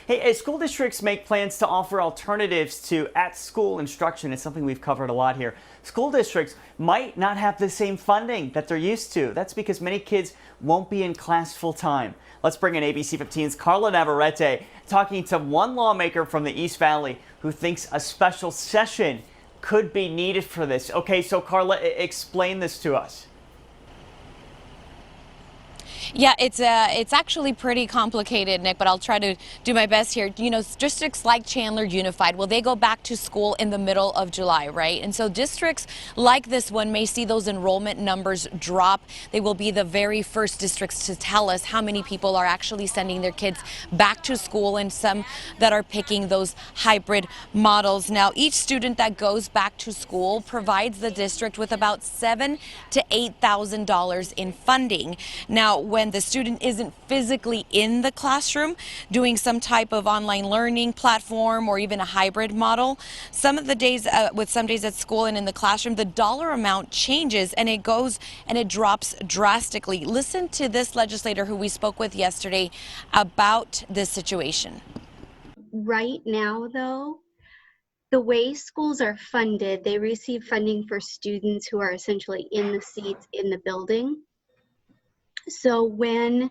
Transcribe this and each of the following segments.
Hey, as school districts make plans to offer alternatives to at-school instruction, it's something we've covered a lot here. School districts might not have the same funding that they're used to. That's because many kids won't be in class full time. Let's bring in ABC 15's Carla Navarrete talking to one lawmaker from the East Valley who thinks a special session could be needed for this. Okay, so Carla, explain this to us. Yeah, it's actually pretty complicated, Nick, but I'll try to do my best here. You know, districts like Chandler Unified, well, they go back to school in the middle of July, right? And so districts like this one may see those enrollment numbers drop. They will be the very first districts to tell us how many people are actually sending their kids back to school, and some that are picking those hybrid models. Now, each student that goes back to school provides the district with about $7,000 to $8,000 in funding. Now, when the student isn't physically in the classroom doing some type of online learning platform or even a hybrid model, some of the days with some days at school and in the classroom, the dollar amount changes and it goes and it drops drastically. Listen to this legislator who we spoke with yesterday about this situation. Right now, though, the way schools are funded, they receive funding for students who are essentially in the seats in the building. So when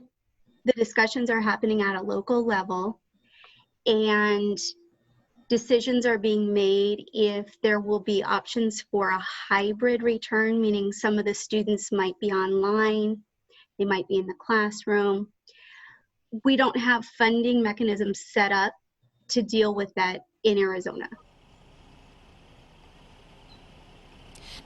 the discussions are happening at a local level and decisions are being made if there will be options for a hybrid return, meaning some of the students might be online, they might be in the classroom. We don't have funding mechanisms set up to deal with that in Arizona.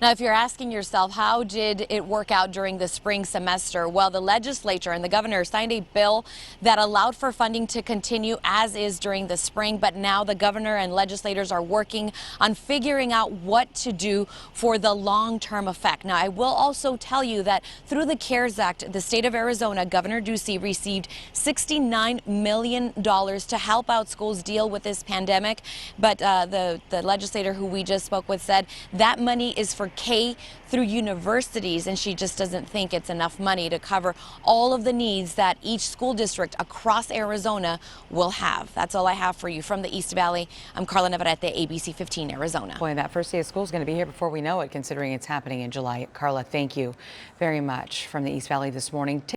Now, if you're asking yourself, how did it work out during the spring semester? Well, the legislature and the governor signed a bill that allowed for funding to continue as is during the spring. But now the governor and legislators are working on figuring out what to do for the long-term effect. Now, I will also tell you that through the CARES Act, the state of Arizona, Governor Ducey received $69 million to help out schools deal with this pandemic. But the legislator who we just spoke with said that money is for K through universities, and she just doesn't think it's enough money to cover all of the needs that each school district across Arizona will have. That's all I have for you from the East Valley. I'm Carla Navarrete, ABC 15 Arizona. Boy, that first day of school is going to be here before we know it, considering it's happening in July. Carla, thank you very much from the East Valley this morning.